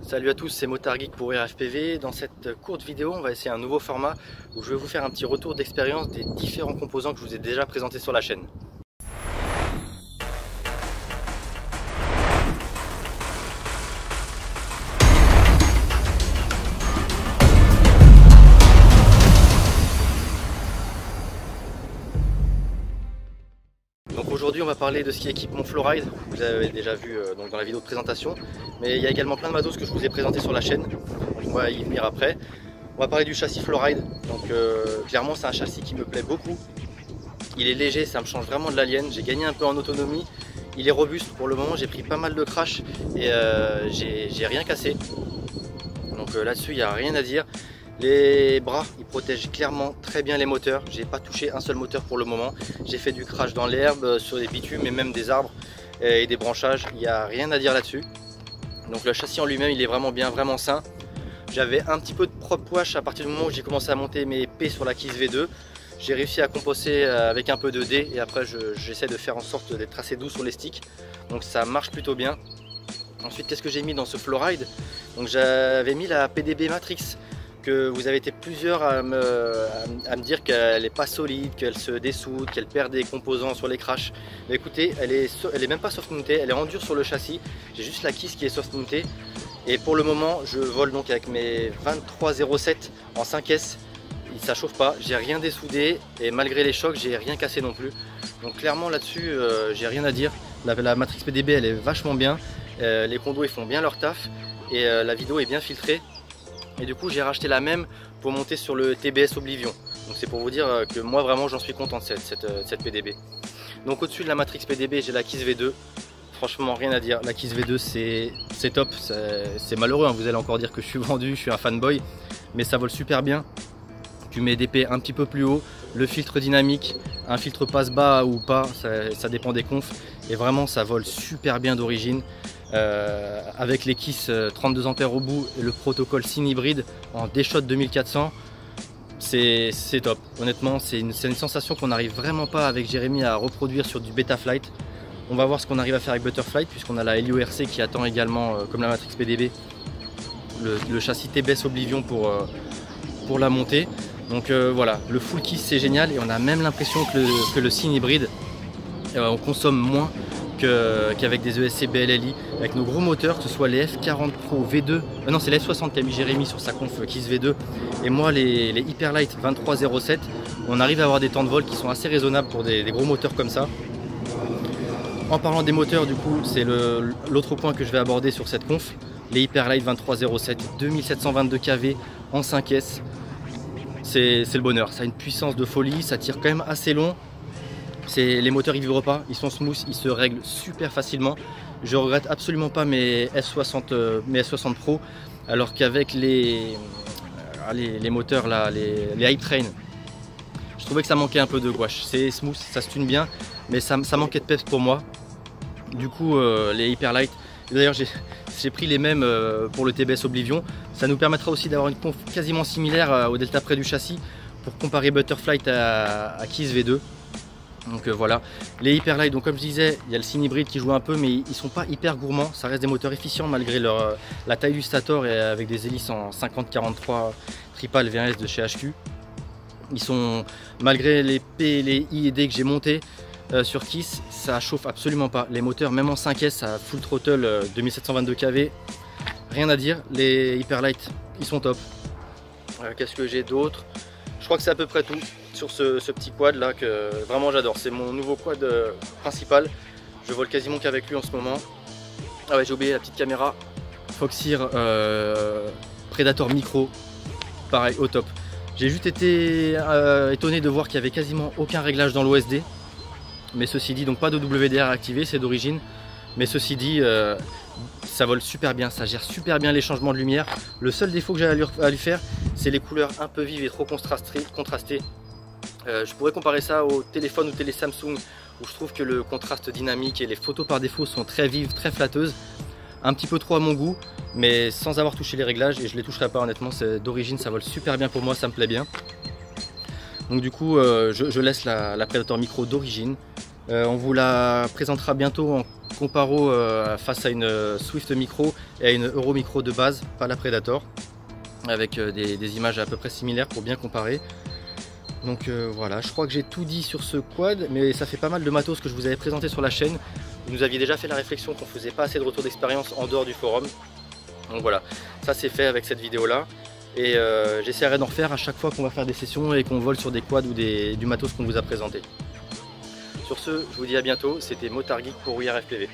Salut à tous, c'est Motard Geek pour RFPV. Dans cette courte vidéo, on va essayer un nouveau format où je vais vous faire un petit retour d'expérience des différents composants que je vous ai déjà présentés sur la chaîne. Donc aujourd'hui on va parler de ce qui équipe mon Flowride, vous avez déjà vu dans la vidéo de présentation, mais il y a également plein de matos que je vous ai présenté sur la chaîne, on va y venir après. On va parler du châssis Flowride, donc clairement c'est un châssis qui me plaît beaucoup, il est léger, ça me change vraiment de l'Alien, j'ai gagné un peu en autonomie, il est robuste pour le moment, j'ai pris pas mal de crash et j'ai rien cassé, donc là-dessus il n'y a rien à dire. Les bras, ils protègent clairement très bien les moteurs. J'ai pas touché un seul moteur pour le moment. J'ai fait du crash dans l'herbe, sur des bitumes et même des arbres et des branchages. Il n'y a rien à dire là-dessus. Donc le châssis en lui-même, il est vraiment bien, vraiment sain. J'avais un petit peu de prop wash à partir du moment où j'ai commencé à monter mes P sur la Kiss V2. J'ai réussi à composer avec un peu de D et après j'essaie de faire en sorte d'être assez doux sur les sticks. Donc ça marche plutôt bien. Ensuite, qu'est-ce que j'ai mis dans ce Flowride? Donc j'avais mis la PDB Matrix. Que vous avez été plusieurs à me dire qu'elle n'est pas solide, qu'elle se dessoude, qu'elle perd des composants sur les crashs. Mais écoutez, elle est même pas soft mountée, elle est en dur sur le châssis. J'ai juste la Kiss qui est soft mountée. Et pour le moment, je vole donc avec mes 2307 en 5S. Ça chauffe pas, j'ai rien dessoudé et malgré les chocs, j'ai rien cassé non plus. Donc clairement là-dessus, j'ai rien à dire. La Matrix PDB, elle est vachement bien. Les condos, ils font bien leur taf et la vidéo est bien filtrée. Et du coup j'ai racheté la même pour monter sur le TBS Oblivion. Donc c'est pour vous dire que moi vraiment j'en suis content de cette PDB. Donc au-dessus de la Matrix PDB j'ai la Kiss V2. Franchement rien à dire, la Kiss V2 c'est top. C'est malheureux, hein. Vous allez encore dire que je suis vendu, je suis un fanboy. Mais ça vole super bien. Tu mets des P un petit peu plus haut, le filtre dynamique, un filtre passe bas ou pas, ça dépend des confs. Et vraiment ça vole super bien d'origine. Avec les Kiss 32 A au bout et le protocole SYN hybride en D-Shot 2400, c'est top. Honnêtement, c'est une sensation qu'on n'arrive vraiment pas avec Jérémy à reproduire sur du Betaflight. On va voir ce qu'on arrive à faire avec Butterflight, puisqu'on a la Helio RC qui attend également, comme la Matrix PDB, le châssis TBS Oblivion pour la montée. Donc voilà, le full Kiss c'est génial et on a même l'impression que le SYN hybride, on consomme moins qu'avec des ESC BLLI, avec nos gros moteurs, que ce soit les F40 Pro V2, non c'est les F60 qu'a mis Jérémy sur sa conf Kiss V2, et moi les Hyperlight 2307, on arrive à avoir des temps de vol qui sont assez raisonnables pour des gros moteurs comme ça. En parlant des moteurs, du coup, c'est l'autre point que je vais aborder sur cette conf, les Hyperlight 2307, 2722 kV en 5S, c'est le bonheur, ça a une puissance de folie, ça tire quand même assez long. Les moteurs ils vibrent pas, ils sont smooth, ils se règlent super facilement. Je regrette absolument pas mes S60 Pro, alors qu'avec les moteurs là, les Hype Train, je trouvais que ça manquait un peu de gouache. C'est smooth, ça se tune bien, mais ça manquait de peps pour moi. Du coup les Hyperlight, d'ailleurs j'ai pris les mêmes pour le TBS Oblivion. Ça nous permettra aussi d'avoir une conf quasiment similaire au delta près du châssis pour comparer Butterflight à Kiss V2. Donc voilà, les Hyperlight, donc comme je disais, il y a le SYN hybride qui joue un peu, mais ils sont pas hyper gourmands. Ça reste des moteurs efficients malgré la taille du stator et avec des hélices en 50-43 Tripal VS de chez HQ. Ils sont, malgré les P, les I et D que j'ai montés sur Kiss, ça chauffe absolument pas. Les moteurs, même en 5S, à full throttle 2722 kV, rien à dire. Les Hyperlight, ils sont top. Qu'est-ce que j'ai d'autre? Je crois que c'est à peu près tout sur ce petit quad là que vraiment j'adore. C'est mon nouveau quad principal. Je vole quasiment qu'avec lui en ce moment. Ah ouais, j'ai oublié la petite caméra. Foxeer Predator Micro. Pareil, au top. J'ai juste été étonné de voir qu'il n'y avait quasiment aucun réglage dans l'OSD. Mais ceci dit, donc pas de WDR activé, c'est d'origine. Mais ceci dit, ça vole super bien, ça gère super bien les changements de lumière. Le seul défaut que j'ai à lui faire, c'est les couleurs un peu vives et trop contrastées. Je pourrais comparer ça au téléphone ou télé Samsung, où je trouve que le contraste dynamique et les photos par défaut sont très vives, très flatteuses. Un petit peu trop à mon goût, mais sans avoir touché les réglages, et je les toucherai pas honnêtement, c'est d'origine, ça vole super bien pour moi, ça me plaît bien. Donc du coup, je laisse la Predator Micro d'origine. On vous la présentera bientôt en comparo face à une Swift Micro et à une Euro Micro de base, pas la Predator, avec des images à peu près similaires pour bien comparer. Donc voilà, je crois que j'ai tout dit sur ce quad, mais ça fait pas mal de matos que je vous avais présenté sur la chaîne. Vous nous aviez déjà fait la réflexion qu'on faisait pas assez de retour d'expérience en dehors du forum. Donc voilà, ça c'est fait avec cette vidéo là. Et j'essaierai d'en refaire à chaque fois qu'on va faire des sessions et qu'on vole sur des quads ou du matos qu'on vous a présenté. Sur ce, je vous dis à bientôt, c'était Motard Geek pour WeAreFPV.